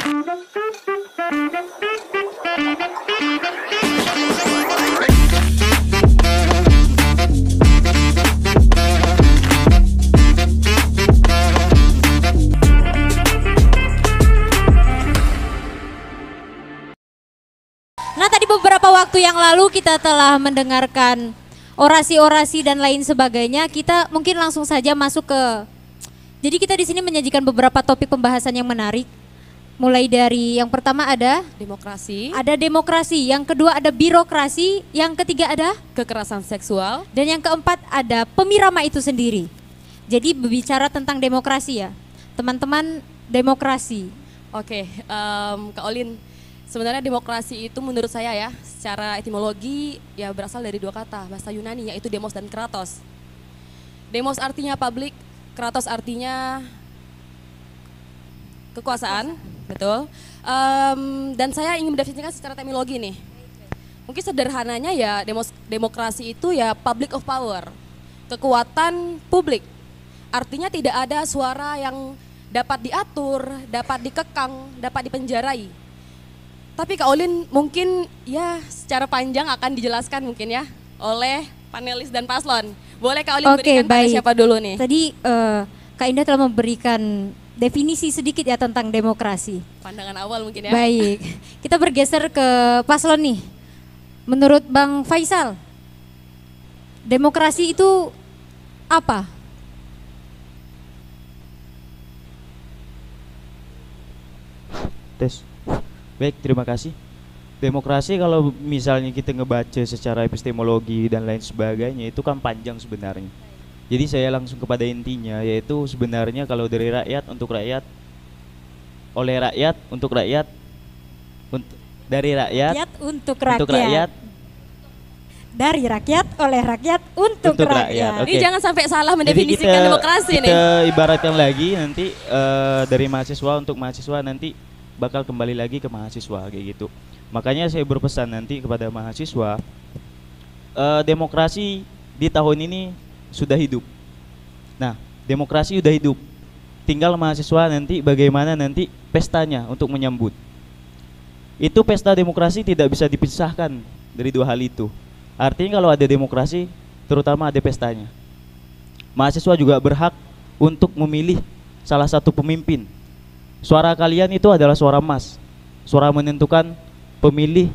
Nah, tadi beberapa waktu yang lalu kita telah mendengarkan orasi-orasi dan lain sebagainya. Kita mungkin langsung saja masuk ke. Jadi kita di sini menyajikan beberapa topik pembahasan yang menarik. Mulai dari yang pertama ada demokrasi, yang kedua ada birokrasi, yang ketiga ada kekerasan seksual, dan yang keempat ada pemirama itu sendiri. Jadi berbicara tentang demokrasi ya, teman-teman, demokrasi. Oke, Kak Olin, sebenarnya demokrasi itu menurut saya ya, secara etimologi ya berasal dari dua kata bahasa Yunani, yaitu demos dan kratos. Demos artinya publik, kratos artinya kekuasaan, betul. Dan saya ingin mendefinisikan secara etimologi nih. Mungkin sederhananya ya demokrasi itu ya public of power, kekuatan publik. Artinya tidak ada suara yang dapat diatur, dapat dikekang, dapat dipenjarai. Tapi Kak Olin mungkin ya secara panjang akan dijelaskan mungkin ya oleh panelis dan paslon. Boleh Kak Olin berikan pada siapa dulu nih? Tadi Kak Indah telah memberikan definisi sedikit ya tentang demokrasi. Pandangan awal mungkin ya. Baik, kita bergeser ke paslon nih. Menurut Bang Faisal, demokrasi itu apa? Tes. Baik, terima kasih. Demokrasi kalau misalnya kita ngebaca secara epistemologi dan lain sebagainya itu kan panjang sebenarnya. Jadi saya langsung kepada intinya, yaitu sebenarnya kalau dari rakyat untuk rakyat, oleh rakyat untuk rakyat, dari rakyat untuk rakyat, dari rakyat oleh rakyat untuk rakyat. Okay. Ini jangan sampai salah mendefinisikan demokrasi nih. Kita ibaratkan lagi nanti dari mahasiswa untuk mahasiswa, nanti bakal kembali lagi ke mahasiswa kayak gitu. Makanya saya berpesan nanti kepada mahasiswa, demokrasi di tahun ini sudah hidup. Nah, demokrasi sudah hidup. Tinggal mahasiswa nanti bagaimana nanti pestanya untuk menyambut. Itu pesta demokrasi tidak bisa dipisahkan dari dua hal itu. Artinya kalau ada demokrasi, terutama ada pestanya. Mahasiswa juga berhak untuk memilih salah satu pemimpin. Suara kalian itu adalah suara emas. Suara menentukan pemilih,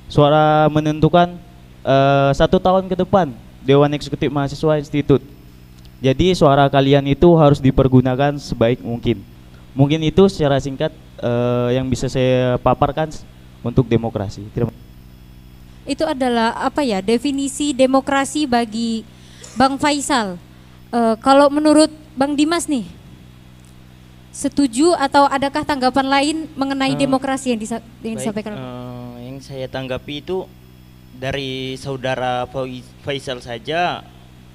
suara menentukan 1 tahun ke depan Dewan Eksekutif Mahasiswa Institut. Jadi suara kalian itu harus dipergunakan sebaik mungkin. Mungkin itu secara singkat yang bisa saya paparkan untuk demokrasi. Terima kasih. Itu adalah apa ya, definisi demokrasi bagi Bang Faisal. Kalau menurut Bang Dimas nih, setuju atau adakah tanggapan lain mengenai demokrasi yang disampaikan? Yang saya tanggapi itu dari saudara Faisal saja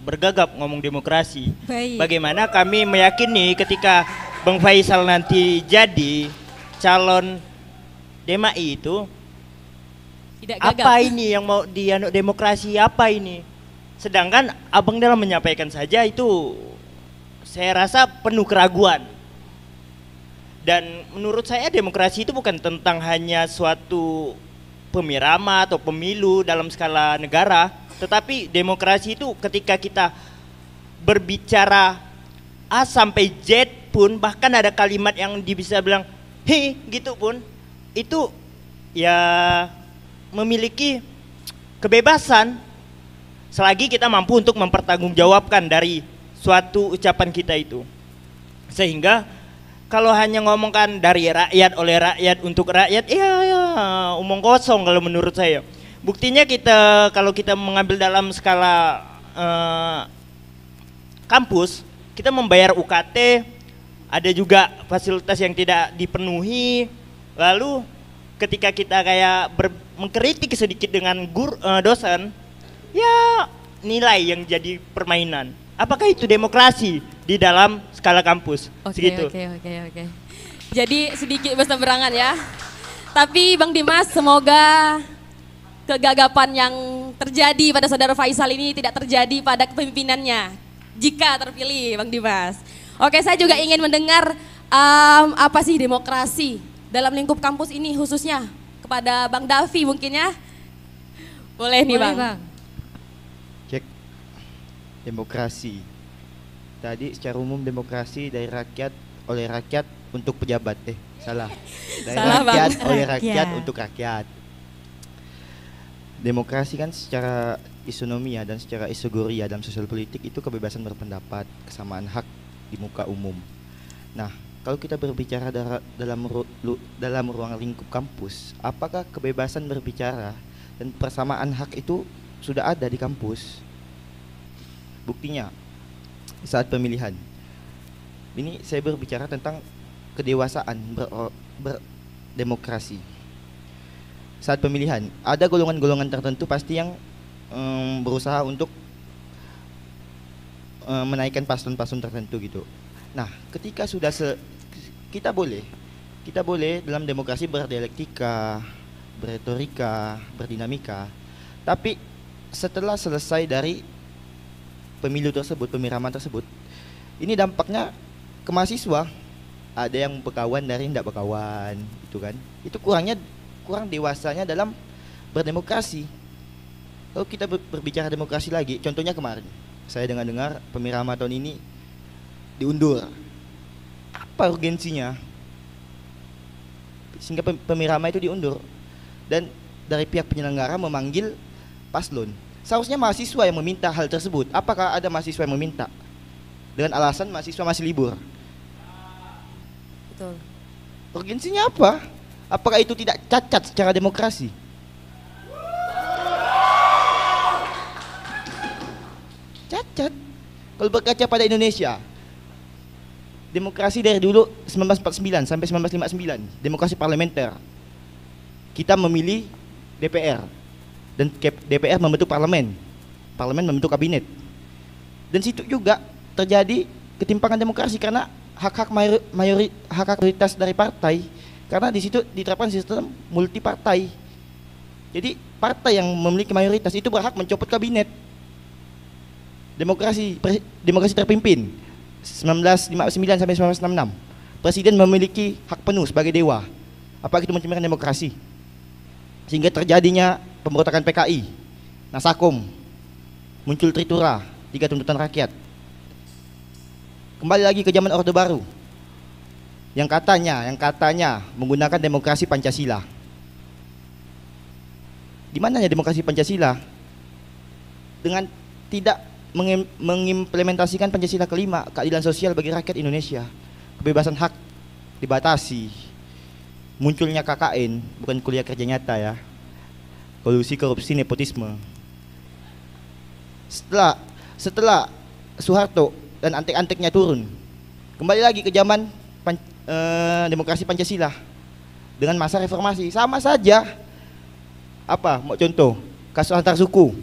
bergagap ngomong demokrasi. Baik. Bagaimana kami meyakini ketika Bang Faisal nanti jadi calon DMAI itu tidak gagap. Apa ini yang mau dianut demokrasi, apa ini? Sedangkan Abang dalam menyampaikan saja itu saya rasa penuh keraguan. Dan menurut saya demokrasi itu bukan tentang hanya suatu pemirama atau pemilu dalam skala negara, tetapi demokrasi itu ketika kita berbicara A sampai Z pun, bahkan ada kalimat yang bisa bilang he gitu pun, itu ya memiliki kebebasan selagi kita mampu untuk mempertanggungjawabkan dari suatu ucapan kita itu. Sehingga kalau hanya ngomongkan dari rakyat oleh rakyat untuk rakyat, ya omong kosong kalau menurut saya. Buktinya kalau kita mengambil dalam skala kampus, kita membayar UKT, ada juga fasilitas yang tidak dipenuhi. Lalu ketika kita kayak mengkritik sedikit dengan dosen, ya nilai yang jadi permainan. Apakah itu demokrasi di dalam skala kampus? Oke. Jadi sedikit berseberangan ya. Tapi Bang Dimas, semoga kegagapan yang terjadi pada saudara Faisal ini tidak terjadi pada kepemimpinannya jika terpilih Bang Dimas. Oke, saya juga ingin mendengar apa sih demokrasi dalam lingkup kampus ini khususnya kepada Bang Davi mungkin ya. Boleh nih Boleh, Bang. Cek demokrasi. Tadi secara umum demokrasi dari rakyat, oleh rakyat untuk pejabat. Salah. Dari Salah, rakyat, Bang. oleh rakyat Rakyat. untuk rakyat. Demokrasi kan secara isonomia dan secara isogoria dalam sosial politik itu kebebasan berpendapat, kesamaan hak di muka umum. Nah, kalau kita berbicara dalam ruang lingkup kampus, apakah kebebasan berbicara dan persamaan hak itu sudah ada di kampus? Buktinya, saat pemilihan, ini saya berbicara tentang kedewasaan berdemokrasi. Saat pemilihan, ada golongan-golongan tertentu pasti yang berusaha untuk menaikkan paslon-paslon tertentu gitu. Nah, ketika sudah kita boleh dalam demokrasi berdialektika, berretorika, berdinamika. Tapi setelah selesai dari pemilu tersebut, pemiraman tersebut, ini dampaknya ke mahasiswa. Ada yang berkawan dari tidak berkawan, itu kan. Itu kurang dewasanya dalam berdemokrasi. Kalau kita berbicara demokrasi lagi, contohnya kemarin, saya dengar pemiraman tahun ini diundur. Apa urgensinya? Sehingga pemiraman itu diundur. Dan dari pihak penyelenggara memanggil paslon. Seharusnya mahasiswa yang meminta hal tersebut. Apakah ada mahasiswa yang meminta? Dengan alasan mahasiswa masih libur. Betul. Urgensinya apa? Apakah itu tidak cacat secara demokrasi? Cacat. Kalau berkaca pada Indonesia, demokrasi dari dulu 1949 sampai 1959, demokrasi parlementer. Kita memilih DPR dan DPR membentuk parlemen membentuk kabinet. Dan situ juga terjadi ketimpangan demokrasi karena hak mayoritas dari partai, karena di situ diterapkan sistem multi partai. Jadi partai yang memiliki mayoritas itu berhak mencopot kabinet. Demokrasi terpimpin 1959 sampai 1966. Presiden memiliki hak penuh sebagai dewa. Apakah itu mencerminkan demokrasi? Sehingga terjadinya pemberontakan PKI, Nasakom, muncul Tritura, 3 tuntutan rakyat. Kembali lagi ke zaman Orde Baru, yang katanya menggunakan demokrasi Pancasila. Di mananya demokrasi Pancasila? Dengan tidak mengimplementasikan Pancasila kelima, keadilan sosial bagi rakyat Indonesia, kebebasan hak dibatasi, munculnya KKN, bukan kuliah kerja nyata ya, kolusi, korupsi, nepotisme. Setelah Soeharto dan antek-anteknya turun, kembali lagi ke zaman demokrasi Pancasila dengan masa reformasi, sama saja. Apa? Mau contoh? Kasus antar suku,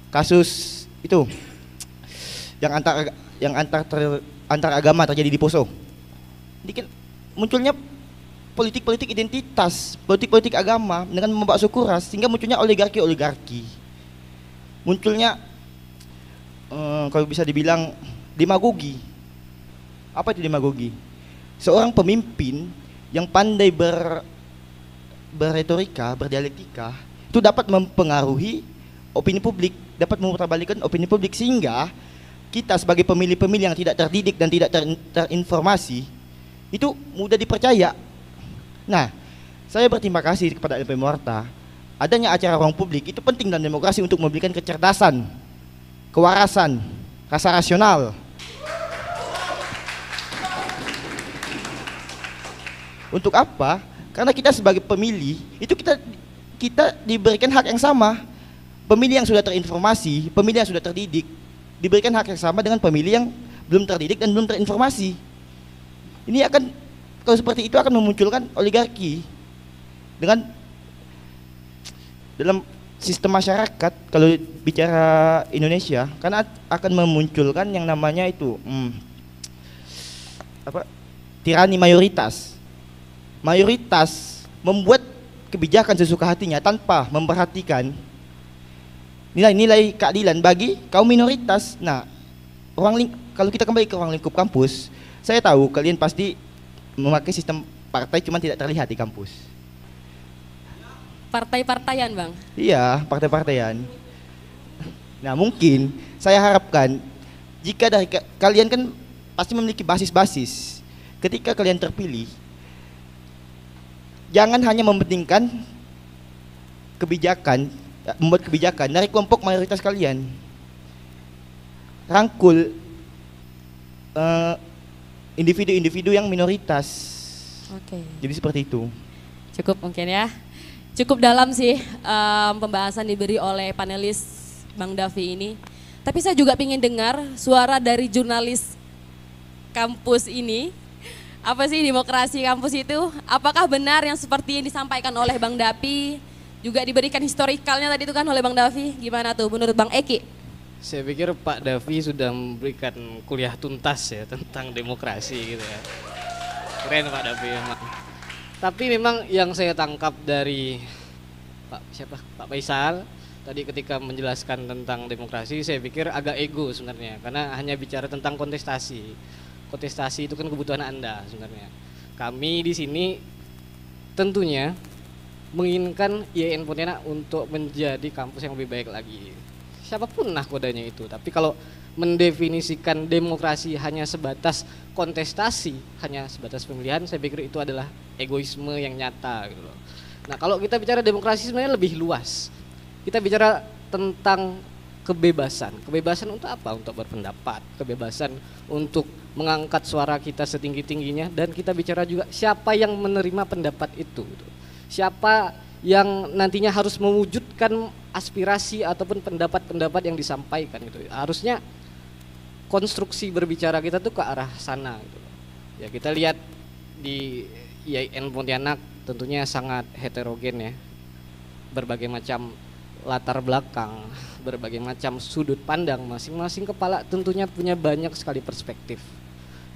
kasus itu yang antar agama terjadi di Poso. Munculnya politik identitas, politik agama dengan membakso kuras, sehingga munculnya oligarki. Munculnya kalau bisa dibilang demagogi. Apa itu demagogi? Seorang pemimpin yang pandai berretorika, berdialektika, itu dapat mempengaruhi opini publik, dapat memutarbalikkan opini publik, sehingga kita sebagai pemilih-pemilih yang tidak terdidik dan tidak terinformasi itu mudah dipercaya. Nah, saya berterima kasih kepada LP Muarta. Adanya acara ruang publik itu penting dalam demokrasi untuk memberikan kecerdasan, kewarasan, rasa rasional. Untuk apa? Karena kita sebagai pemilih itu kita diberikan hak yang sama. Pemilih yang sudah terinformasi, pemilih yang sudah terdidik, diberikan hak yang sama dengan pemilih yang belum terdidik dan belum terinformasi. Ini akan, kalau seperti itu akan memunculkan oligarki. Dengan dalam sistem masyarakat, kalau bicara Indonesia, karena akan memunculkan yang namanya itu tirani mayoritas. Mayoritas membuat kebijakan sesuka hatinya tanpa memperhatikan nilai-nilai keadilan bagi kaum minoritas. Nah, kalau kita kembali ke ruang lingkup kampus, saya tahu kalian pasti memakai sistem partai cuma tidak terlihat di kampus. Partai-partaian Bang. Iya, partai-partaian. Nah mungkin saya harapkan jika dari kalian kan pasti memiliki basis-basis. Ketika kalian terpilih, jangan hanya mementingkan kebijakan, membuat kebijakan dari kelompok mayoritas kalian. Rangkul individu-individu yang minoritas. Oke. Jadi seperti itu. Cukup mungkin ya. Cukup dalam sih pembahasan diberi oleh panelis Bang Davi ini. Tapi saya juga ingin dengar suara dari jurnalis kampus ini. Apa sih demokrasi kampus itu? Apakah benar yang seperti yang disampaikan oleh Bang Davi? Juga diberikan historikalnya tadi itu kan oleh Bang Davi. Gimana tuh menurut Bang Eki? Saya pikir Pak Davi sudah memberikan kuliah tuntas ya tentang demokrasi gitu ya. Keren Pak Davi memang. Tapi memang yang saya tangkap dari Pak Faisal tadi ketika menjelaskan tentang demokrasi, saya pikir agak ego sebenarnya karena hanya bicara tentang kontestasi. Kontestasi itu kan kebutuhan Anda sebenarnya. Kami di sini tentunya menginginkan IAIN Pontianak untuk menjadi kampus yang lebih baik lagi. Siapapun nahkodanya itu. Tapi kalau mendefinisikan demokrasi hanya sebatas kontestasi, hanya sebatas pemilihan, saya pikir itu adalah egoisme yang nyata gitu loh. Nah, kalau kita bicara demokrasi sebenarnya lebih luas. Kita bicara tentang kebebasan. Kebebasan untuk apa? Untuk berpendapat, kebebasan untuk mengangkat suara kita setinggi-tingginya, dan kita bicara juga siapa yang menerima pendapat itu. Siapa yang nantinya harus mewujudkan aspirasi ataupun pendapat-pendapat yang disampaikan gitu. Harusnya konstruksi berbicara kita tuh ke arah sana gitu. Ya kita lihat di IAIN Pontianak tentunya sangat heterogen ya. Berbagai macam latar belakang, berbagai macam sudut pandang, masing-masing kepala tentunya punya banyak sekali perspektif.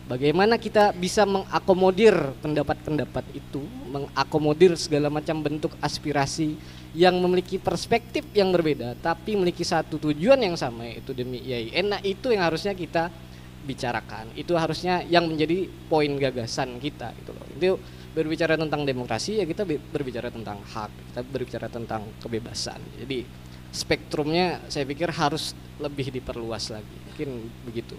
Bagaimana kita bisa mengakomodir pendapat-pendapat itu, mengakomodir segala macam bentuk aspirasi yang memiliki perspektif yang berbeda, tapi memiliki satu tujuan yang sama, yaitu demi IAIN. Nah itu yang harusnya kita bicarakan, itu harusnya yang menjadi poin gagasan kita gitu loh. Itu berbicara tentang demokrasi ya kita berbicara tentang hak, kita berbicara tentang kebebasan. Jadi spektrumnya saya pikir harus lebih diperluas lagi, mungkin begitu.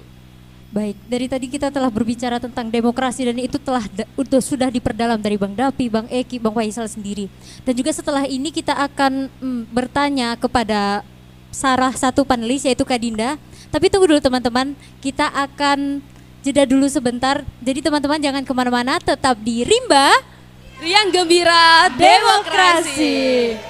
Baik, dari tadi kita telah berbicara tentang demokrasi dan itu sudah diperdalam dari Bang Davi, Bang Eki, Bang Faisal sendiri. Dan juga setelah ini kita akan bertanya kepada salah satu panelis yaitu Kak Dinda. Tapi tunggu dulu teman-teman, kita akan jeda dulu sebentar. Jadi teman-teman jangan kemana-mana, tetap di Rimba Riang Gembira Demokrasi. Demokrasi.